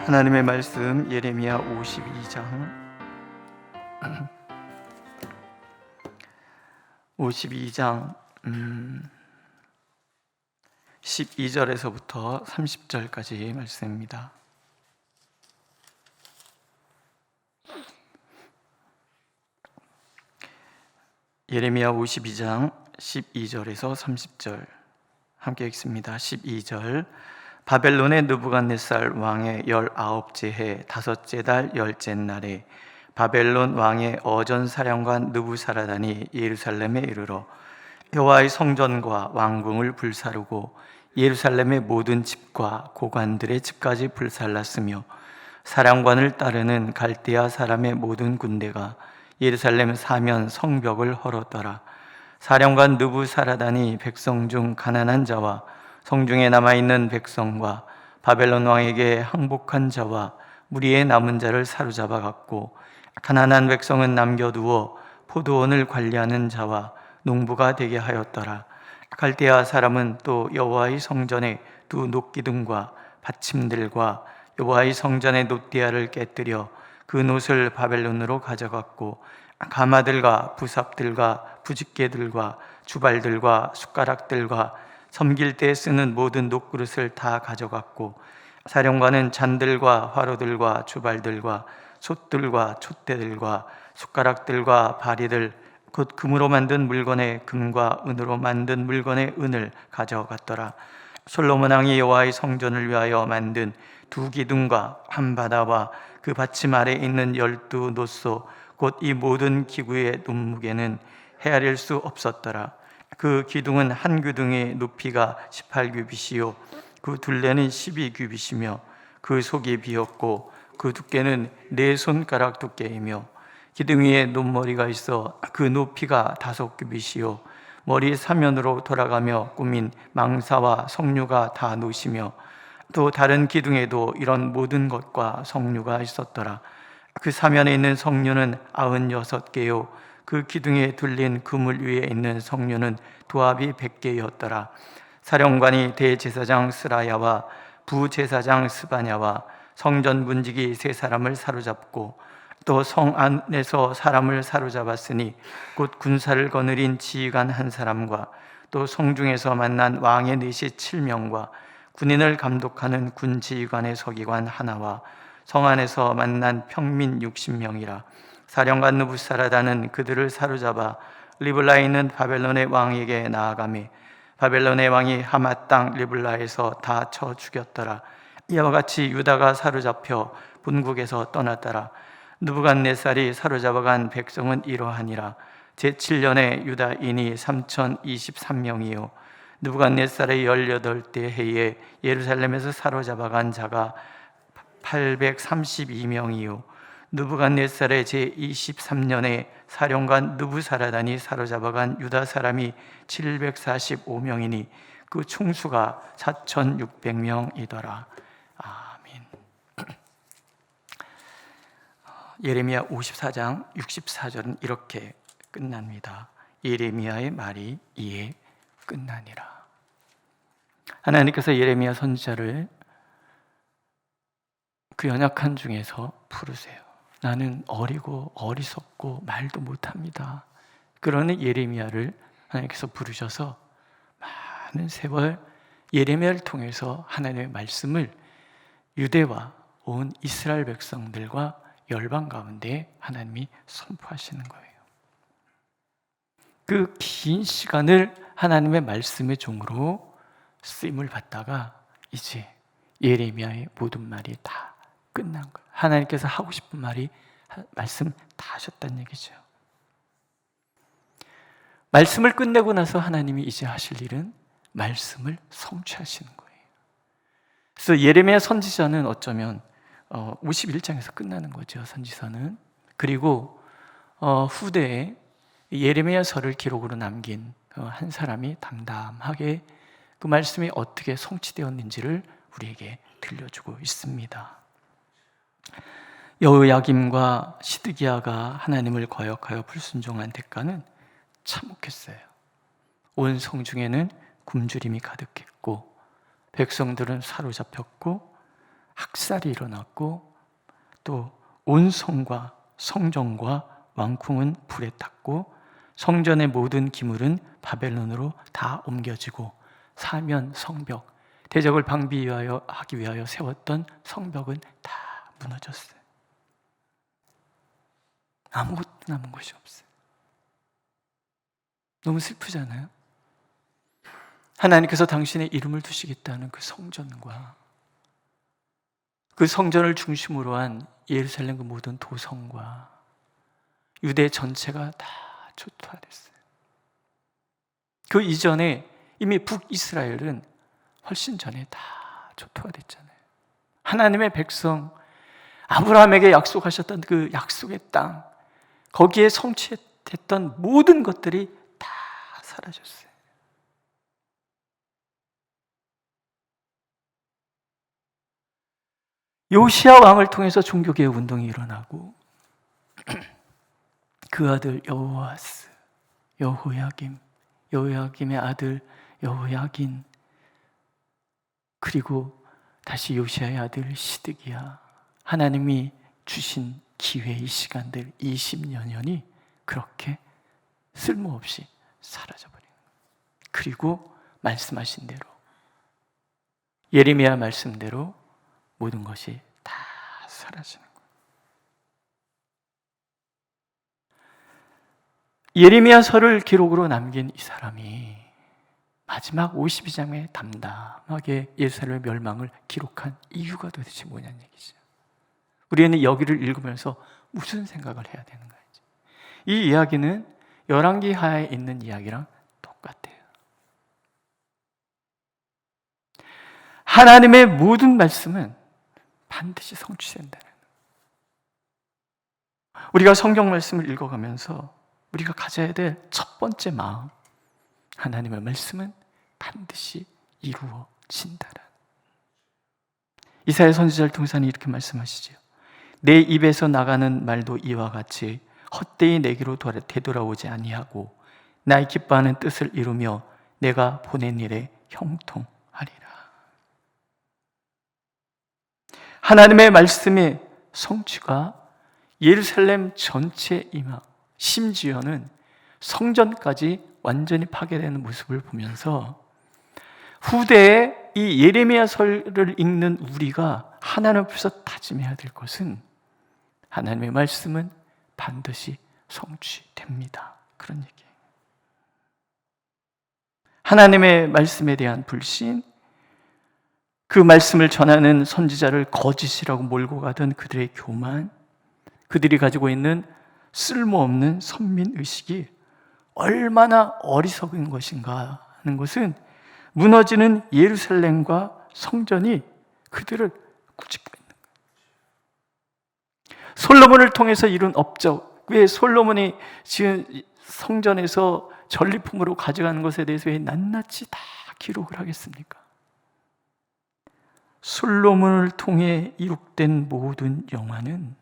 하나님의 말씀 예레미야 52장 12절에서부터 30절까지 말씀입니다. 예레미야 52장 12절에서 30절 함께 읽습니다. 12절 바벨론의 느부갓네살 왕의 19째 해 5째 달 10째 날에 바벨론 왕의 어전사령관 느부사라단이 예루살렘에 이르러 여호와의 성전과 왕궁을 불사르고 예루살렘의 모든 집과 고관들의 집까지 불살랐으며 사령관을 따르는 갈대아 사람의 모든 군대가 예루살렘 사면 성벽을 헐었더라. 사령관 느부사라단이 백성 중 가난한 자와 성중에 남아있는 백성과 바벨론 왕에게 항복한 자와 무리의 남은 자를 사로잡아 갔고, 가난한 백성은 남겨두어 포도원을 관리하는 자와 농부가 되게 하였더라. 갈대아 사람은 또 여호와의 성전의 두 놋기둥과 받침들과 여호와의 성전의 놋대야를 깨뜨려 그 놋을 바벨론으로 가져갔고, 가마들과 부삽들과 부집개들과 주발들과 숟가락들과 섬길 때 쓰는 모든 놋그릇을 다 가져갔고, 사령관은 잔들과 화로들과 주발들과 솥들과 촛대들과 숟가락들과 바리들 곧 금으로 만든 물건의 금과 은으로 만든 물건의 은을 가져갔더라. 솔로몬 왕이 여호와의 성전을 위하여 만든 두 기둥과 한 바다와 그 받침 아래 있는 12 놋소 곧 이 모든 기구의 눈무게는 헤아릴 수 없었더라. 그 기둥은 한 기둥의 높이가 18규빗이요 그 둘레는 12규빗이며 그 속이 비었고 그 두께는 4손가락 두께이며 기둥 위에 놋머리가 있어 그 높이가 5규빗이요 머리 사면으로 돌아가며 꾸민 망사와 석류가 다 놋이며 또 다른 기둥에도 이런 모든 것과 석류가 있었더라. 그 사면에 있는 석류는 96개요 그 기둥에 둘린 그물 위에 있는 석류는 도합이 100개였더라. 사령관이 대제사장 스라야와 부제사장 스바냐와 성전 문지기 3사람을 사로잡고 또 성 안에서 사람을 사로잡았으니 곧 군사를 거느린 지휘관 1사람과 또 성중에서 만난 왕의 내시 7명과 군인을 감독하는 군지휘관의 서기관 하나와 성 안에서 만난 평민 60명이라. 사령관 느부사라단은 그들을 사로잡아 리블라에 있는 바벨론의 왕에게 나아가매 바벨론의 왕이 하맛 땅 리블라에서 다 쳐 죽였더라. 이와 같이 유다가 사로잡혀 본국에서 떠났더라. 느부갓네살이 사로잡아간 백성은 이러하니라. 제7년에 유다인이 3023명이요 느부갓네살의 18대 해에 예루살렘에서 사로잡아간 자가 832명이요 느부갓네살의 제23년에 사령관 느부사라단이 사로잡아간 유다 사람이 745명이니 그 총수가 4600명이더라. 아멘. 예레미야 54장 64절은 이렇게 끝납니다. 예레미야의 말이 이에 끝나니라. 하나님께서 예레미야 선지자를 그 연약한 중에서 부르세요. 나는 어리고 어리석고 말도 못합니다. 그러는 예레미야를 하나님께서 부르셔서 많은 세월 예레미야를 통해서 하나님의 말씀을 유대와 온 이스라엘 백성들과 열방 가운데 하나님이 선포하시는 거예요. 그 긴 시간을 하나님의 말씀의 종으로 쓰임을 받다가 이제 예레미야의 모든 말이 다 끝난 거예요. 하나님께서 하고 싶은 말씀 다 하셨다는 얘기죠. 말씀을 끝내고 나서 하나님이 이제 하실 일은 말씀을 성취하시는 거예요. 그래서 예레미야 선지자는 어쩌면 51장에서 끝나는 거죠. 선지서는. 그리고 후대에 예레미야서를 기록으로 남긴 한 사람이 담담하게 그 말씀이 어떻게 성취되었는지를 우리에게 들려주고 있습니다. 여호야김과 시드기야가 하나님을 거역하여 불순종한 대가는 참혹했어요. 온 성중에는 굶주림이 가득했고 백성들은 사로잡혔고 학살이 일어났고 또 온 성과 성전과 왕궁은 불에 탔고 성전의 모든 기물은 바벨론으로 다 옮겨지고 사면 성벽, 대적을 방비하기 위하여 세웠던 성벽은 다 무너졌어요. 아무것도 남은 것이 없어요. 너무 슬프잖아요. 하나님께서 당신의 이름을 두시겠다는 그 성전과 그 성전을 중심으로 한 예루살렘 그 모든 도성과 유대 전체가 다 초토화됐어요. 그 이전에 이미 북이스라엘은 훨씬 전에 다 초토화됐잖아요. 하나님의 백성 아브라함에게 약속하셨던 그 약속의 땅, 거기에 성취했던 모든 것들이 다 사라졌어요. 요시야 왕을 통해서 종교개혁 운동이 일어나고 그 아들 여호아스, 여호야김의 아들 여호야긴, 그리고 다시 요시야의 아들 시드기야, 하나님이 주신 기회의 시간들 20여 년이 그렇게 쓸모없이 사라져버린 거예요. 그리고 말씀하신 대로, 예레미야 말씀대로 모든 것이 다 사라지는 거예요. 예레미야서를 기록으로 남긴 이 사람이 마지막 52장에 담담하게 예루살렘 멸망을 기록한 이유가 도대체 뭐냐는 얘기죠. 우리는 여기를 읽으면서 무슨 생각을 해야 되는가? 이 이야기는 열왕기 하에 있는 이야기랑 똑같아요. 하나님의 모든 말씀은 반드시 성취된다는 거예요. 우리가 성경 말씀을 읽어가면서 우리가 가져야 될 첫 번째 마음, 하나님의 말씀은 반드시 이루어진다라는. 이사야 선지자를 통해서 이렇게 말씀하시죠. 내 입에서 나가는 말도 이와 같이 헛되이 내게로 되돌아오지 아니하고 나의 기뻐하는 뜻을 이루며 내가 보낸 일에 형통하리라. 하나님의 말씀의 성취가 예루살렘 전체에 임하, 심지어는 성전까지 완전히 파괴되는 모습을 보면서 후대에 이 예레미야서를 읽는 우리가 하나님 앞에서 다짐해야 될 것은 하나님의 말씀은 반드시 성취됩니다. 그런 얘기예요. 하나님의 말씀에 대한 불신, 그 말씀을 전하는 선지자를 거짓이라고 몰고 가던 그들의 교만, 그들이 가지고 있는 쓸모없는 선민의식이 얼마나 어리석은 것인가 하는 것은 무너지는 예루살렘과 성전이 그들을 꾸짖고 있는 거예요. 솔로몬을 통해서 이룬 업적, 왜 솔로몬이 지은 성전에서 전리품으로 가져가는 것에 대해서 왜 낱낱이 다 기록을 하겠습니까? 솔로몬을 통해 이룩된 모든 영화는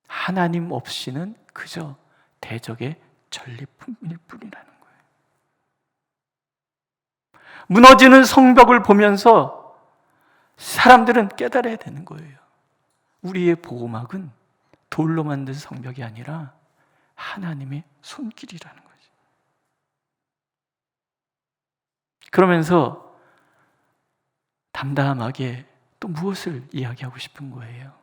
하나님 없이는 그저 대적의 전리품일 뿐이라는 거예요. 무너지는 성벽을 보면서 사람들은 깨달아야 되는 거예요. 우리의 보호막은 돌로 만든 성벽이 아니라 하나님의 손길이라는 거죠. 그러면서 담담하게 또 무엇을 이야기하고 싶은 거예요?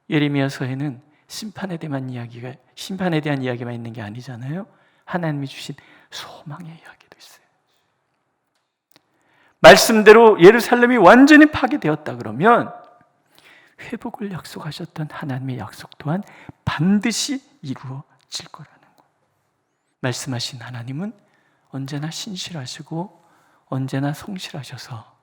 예레미야서에는 심판에 대한 이야기만 있는 게 아니잖아요. 하나님이 주신 소망의 이야기도 있어요. 말씀대로 예루살렘이 완전히 파괴되었다 그러면 회복을 약속하셨던 하나님의 약속 또한 반드시 이루어질 거라는 거. 말씀하신 하나님은 언제나 신실하시고 언제나 성실하셔서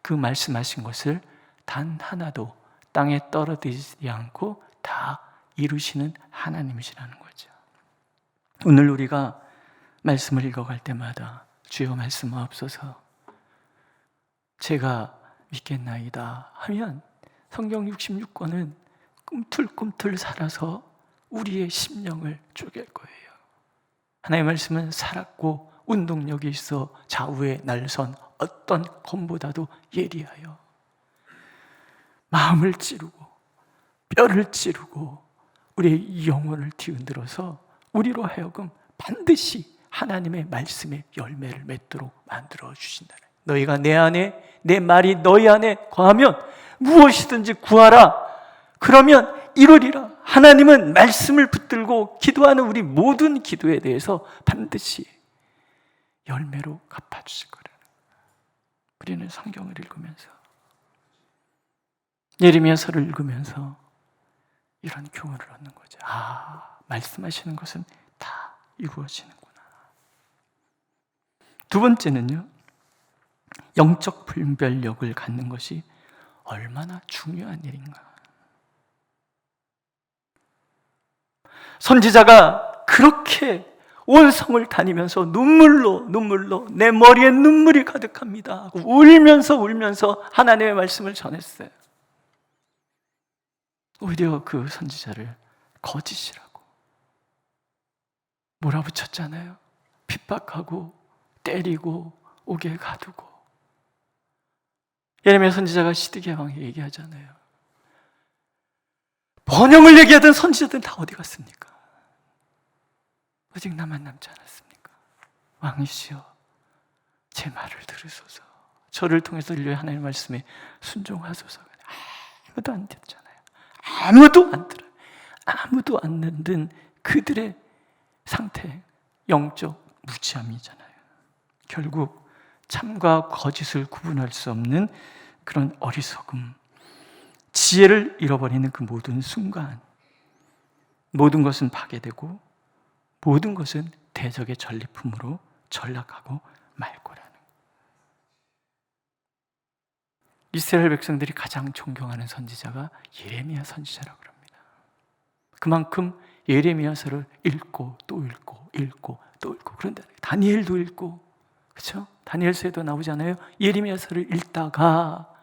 그 말씀하신 것을 단 하나도 땅에 떨어지지 않고 다 이루시는 하나님이시라는 거죠. 오늘 우리가 말씀을 읽어갈 때마다 주여 말씀하옵소서, 제가 믿겠나이다 하면 성경 66권은 꿈틀꿈틀 살아서 우리의 심령을 쪼갤 거예요. 하나님의 말씀은 살았고 운동력이 있어 좌우에 날선 어떤 검보다도 예리하여 마음을 찌르고 뼈를 찌르고 우리의 영혼을 뒤흔들어서 우리로 하여금 반드시 하나님의 말씀의 열매를 맺도록 만들어 주신다. 너희가 내 안에, 내 말이 너희 안에 거하면 무엇이든지 구하라. 그러면 이루리라. 하나님은 말씀을 붙들고 기도하는 우리 모든 기도에 대해서 반드시 열매로 갚아주실 거라는 거예요. 우리는 성경을 읽으면서, 예레미야서를 읽으면서 이런 교훈을 얻는 거죠. 말씀하시는 것은 다 이루어지는구나. 두 번째는요, 영적 분별력을 갖는 것이 얼마나 중요한 일인가. 선지자가 그렇게 온 성을 다니면서 눈물로 내 머리에 눈물이 가득합니다 하고 울면서 하나님의 말씀을 전했어요. 오히려 그 선지자를 거짓이라고 몰아붙였잖아요. 핍박하고 때리고 옥에 가두고. 예레미야 선지자가 시드기야 왕에게 얘기하잖아요. 번영을 얘기하던 선지자들은 다 어디 갔습니까? 오직 나만 남지 않았습니까? 왕이시여, 제 말을 들으소서. 저를 통해서 인류의 하나님의 말씀에 순종하소서. 아무도 안 듣잖아요. 아무도 안 들어요. 아무도 안 듣는 그들의 상태, 영적 무지함이잖아요. 결국 참과 거짓을 구분할 수 없는 그런 어리석음, 지혜를 잃어버리는 그 모든 순간, 모든 것은 파괴되고 모든 것은 대적의 전리품으로 전락하고 말 거라는. 이스라엘 백성들이 가장 존경하는 선지자가 예레미야 선지자라고 합니다. 그만큼 예레미야서를 읽고 또 읽고 그런데 다니엘도 읽고, 그렇죠? 다니엘서에도 나오잖아요. 예레미야서를 읽다가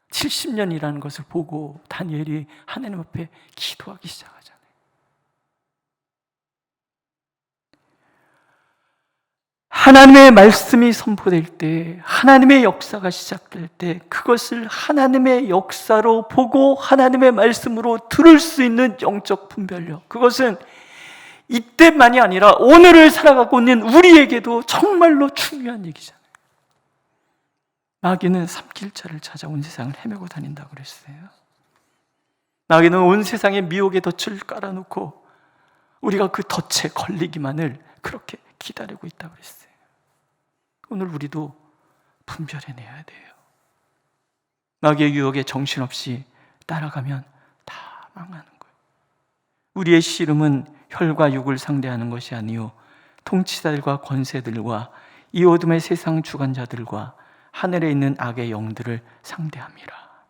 70년이라는 것을 보고 다니엘이 하나님 앞에 기도하기 시작하잖아요. 하나님의 말씀이 선포될 때, 하나님의 역사가 시작될 때 그것을 하나님의 역사로 보고 하나님의 말씀으로 들을 수 있는 영적 분별력, 그것은 이때만이 아니라 오늘을 살아가고 있는 우리에게도 정말로 중요한 얘기잖아요. 마귀는 삼킬자를 찾아 온 세상을 헤매고 다닌다고 그랬어요. 마귀는 온 세상에 미혹의 덫을 깔아놓고 우리가 그 덫에 걸리기만을 그렇게 기다리고 있다고 그랬어요. 오늘 우리도 분별해내야 돼요. 마귀의 유혹에 정신없이 따라가면 다 망하는 거예요. 우리의 씨름은 혈과 육을 상대하는 것이 아니요 통치자들과 권세들과 이 어둠의 세상 주관자들과 하늘에 있는 악의 영들을 상대함이라.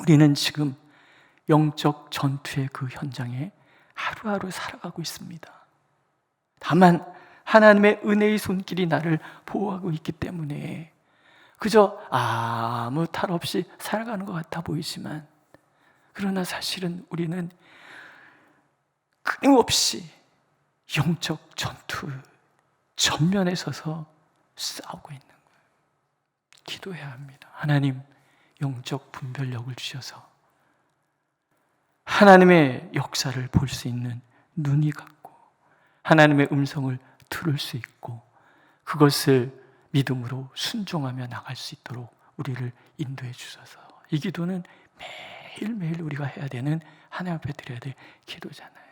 우리는 지금 영적 전투의 그 현장에 하루하루 살아가고 있습니다. 다만 하나님의 은혜의 손길이 나를 보호하고 있기 때문에 그저 아무 탈 없이 살아가는 것 같아 보이지만, 그러나 사실은 우리는 끊임없이 영적 전투 전면에 서서 싸우고 있는 거예요. 기도해야 합니다. 하나님, 영적 분별력을 주셔서 하나님의 역사를 볼 수 있는 눈이 갖고 하나님의 음성을 들을 수 있고 그것을 믿음으로 순종하며 나갈 수 있도록 우리를 인도해 주셔서, 이 기도는 매일매일 우리가 해야 되는, 하나님 앞에 드려야 될 기도잖아요.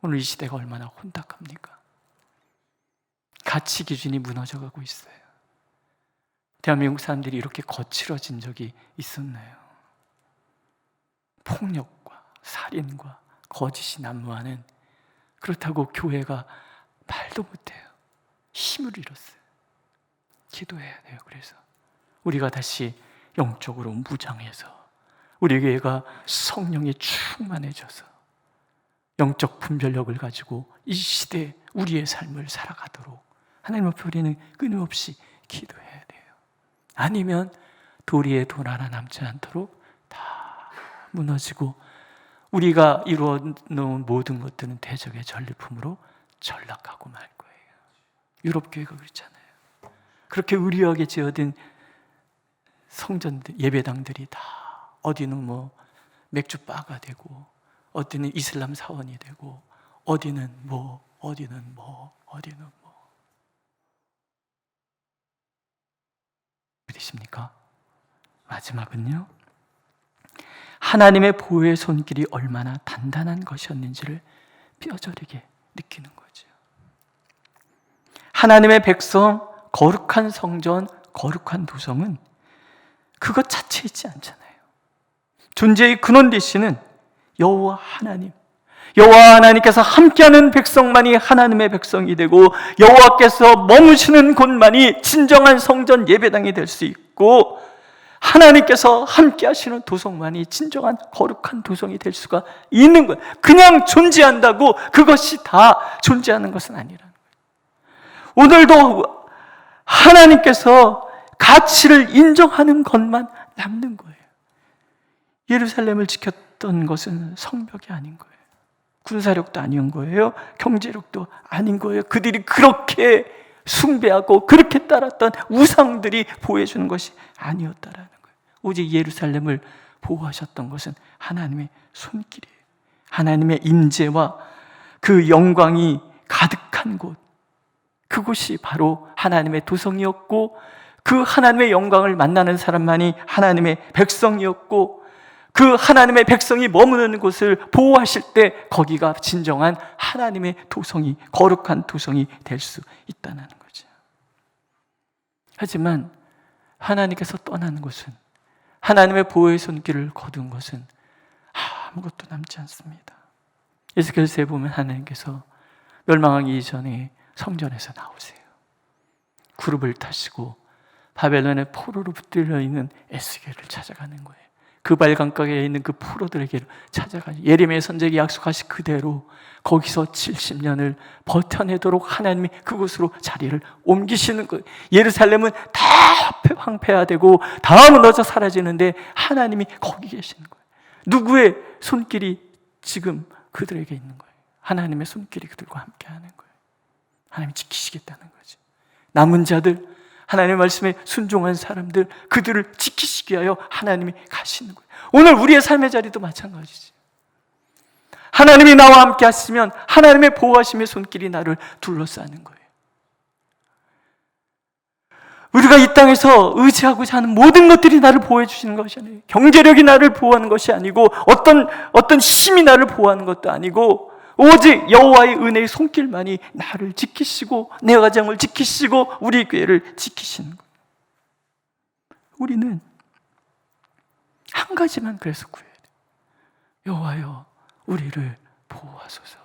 오늘 이 시대가 얼마나 혼탁합니까? 가치 기준이 무너져가고 있어요. 대한민국 사람들이 이렇게 거칠어진 적이 있었나요? 폭력과 살인과 거짓이 난무하는, 그렇다고 교회가 말도 못해요. 힘을 잃었어요. 기도해야 돼요. 그래서 우리가 다시 영적으로 무장해서 우리 교회가 성령이 충만해져서 영적 분별력을 가지고 이 시대에 우리의 삶을 살아가도록 하나님 앞에 우리는 끊임없이 기도해야 돼요. 아니면 도리에 돌 하나 남지 않도록 다 무너지고 우리가 이루어 놓은 모든 것들은 대적의 전리품으로 전락하고 말 거예요. 유럽 교회가 그렇잖아요. 그렇게 의리하게 지어진 성전들, 예배당들이 다 어디는 뭐 맥주바가 되고, 어디는 이슬람 사원이 되고, 어디는 뭐. 믿으십니까? 마지막은요, 하나님의 보호의 손길이 얼마나 단단한 것이었는지를 뼈저리게 느끼는 거죠. 하나님의 백성, 거룩한 성전, 거룩한 도성은 그것 자체에 있지 않잖아요. 존재의 근원 되시는 여호와 하나님, 여호와 하나님께서 함께하는 백성만이 하나님의 백성이 되고, 여호와께서 머무시는 곳만이 진정한 성전 예배당이 될 수 있고, 하나님께서 함께하시는 도성만이 진정한 거룩한 도성이 될 수가 있는 거예요. 그냥 존재한다고 그것이 다 존재하는 것은 아니라는 거예요. 오늘도 하나님께서 가치를 인정하는 것만 남는 거예요. 예루살렘을 지켰던 것은 성벽이 아닌 거예요. 군사력도 아닌 거예요. 경제력도 아닌 거예요. 그들이 그렇게 숭배하고 그렇게 따랐던 우상들이 보호해주는 것이 아니었다라는 거예요. 오직 예루살렘을 보호하셨던 것은 하나님의 손길이에요. 하나님의 임재와 그 영광이 가득한 곳, 그곳이 바로 하나님의 도성이었고, 그 하나님의 영광을 만나는 사람만이 하나님의 백성이었고, 그 하나님의 백성이 머무는 곳을 보호하실 때 거기가 진정한 하나님의 도성이, 거룩한 도성이 될 수 있다는 거죠. 하지만 하나님께서 떠나는 것은, 하나님의 보호의 손길을 거둔 것은 아무것도 남지 않습니다. 에스겔서에 보면 하나님께서 멸망하기 이전에 성전에서 나오세요. 구름을 타시고 바벨론의 포로로 붙들려 있는 에스겔을 찾아가는 거예요. 그 발강가에 있는 그 포로들에게 찾아가죠. 예레미야 선지자에게 약속하신 그대로 거기서 70년을 버텨내도록 하나님이 그곳으로 자리를 옮기시는 거예요. 예루살렘은 다 황폐화되고 다 무너져 사라지는데 하나님이 거기 계시는 거예요. 누구의 손길이 지금 그들에게 있는 거예요? 하나님의 손길이 그들과 함께 하는 거예요. 하나님이 지키시겠다는 거죠. 남은 자들, 하나님의 말씀에 순종한 사람들, 그들을 지키시기 위하여 하나님이 가시는 거예요. 오늘 우리의 삶의 자리도 마찬가지죠. 하나님이 나와 함께 하시면 하나님의 보호하심의 손길이 나를 둘러싸는 거예요. 우리가 이 땅에서 의지하고자 하는 모든 것들이 나를 보호해 주시는 것이 아니에요. 경제력이 나를 보호하는 것이 아니고, 어떤 힘이 나를 보호하는 것도 아니고, 오직 여호와의 은혜의 손길만이 나를 지키시고 내 가정을 지키시고 우리 교회를 지키시는 거예요. 우리는 한 가지만 그래서 구해야 돼요. 여호와여, 우리를 보호하소서.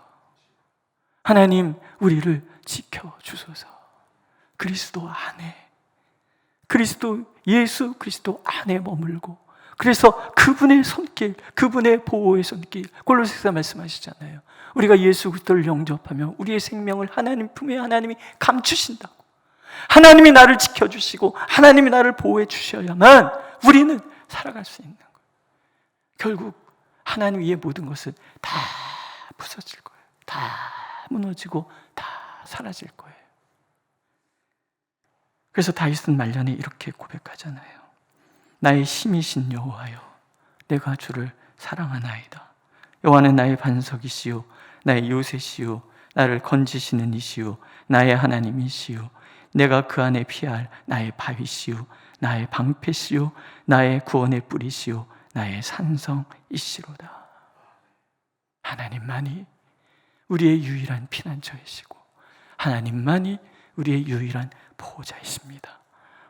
하나님, 우리를 지켜주소서. 그리스도 안에, 예수 그리스도 안에 머물고, 그래서 그분의 손길, 그분의 보호의 손길, 골로새서 말씀하시잖아요. 우리가 예수 그리스도를 영접하며 우리의 생명을 하나님 품에 하나님이 감추신다고. 하나님이 나를 지켜주시고 하나님이 나를 보호해 주셔야만 우리는 살아갈 수 있는 거예요. 결국 하나님 위에 모든 것은 다 부서질 거예요. 다 무너지고 다 사라질 거예요. 그래서 다윗은 말년에 이렇게 고백하잖아요. 나의 힘이신 여호와여, 내가 주를 사랑하나이다. 여호와는 나의 반석이시요 나의 요새시요 나를 건지시는 이시요 나의 하나님이시요 내가 그 안에 피할 나의 바위시요 나의 방패시요 나의 구원의 뿌리시요 나의 산성이시로다. 하나님만이 우리의 유일한 피난처이시고 하나님만이 우리의 유일한 보호자이십니다.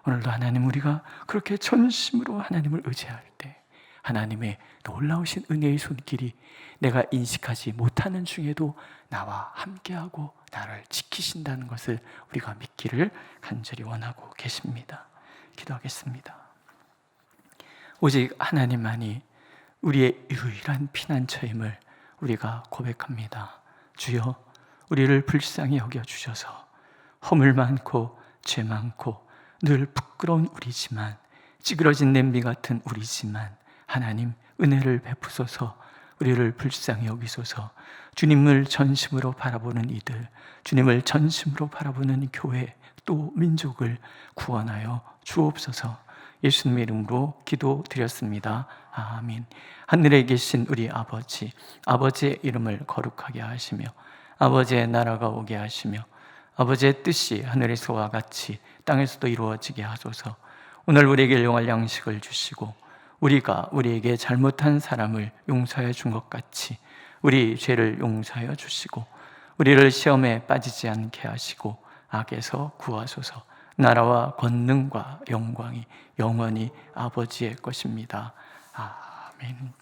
오늘도 하나님, 우리가 그렇게 전심으로 하나님을 의지할 때 하나님의 놀라우신 은혜의 손길이 내가 인식하지 못하는 중에도 나와 함께하고 나를 지키신다는 것을 우리가 믿기를 간절히 원하고 계십니다. 기도하겠습니다. 오직 하나님만이 우리의 유일한 피난처임을 우리가 고백합니다. 주여, 우리를 불쌍히 여겨주셔서 허물 많고 죄 많고 늘 부끄러운 우리지만, 찌그러진 냄비 같은 우리지만 하나님 은혜를 베푸소서. 우리를 불쌍히 여기소서. 주님을 전심으로 바라보는 이들, 주님을 전심으로 바라보는 교회 또 민족을 구원하여 주옵소서. 예수님의 이름으로 기도드렸습니다. 아멘. 하늘에 계신 우리 아버지, 아버지의 이름을 거룩하게 하시며 아버지의 나라가 오게 하시며 아버지의 뜻이 하늘에서와 같이 땅에서도 이루어지게 하소서. 오늘 우리에게 일용할 양식을 주시고 우리가 우리에게 잘못한 사람을 용서해 준 것 같이 우리 죄를 용서하여 주시고 우리를 시험에 빠지지 않게 하시고 악에서 구하소서. 나라와 권능과 영광이 영원히 아버지의 것입니다. 아멘.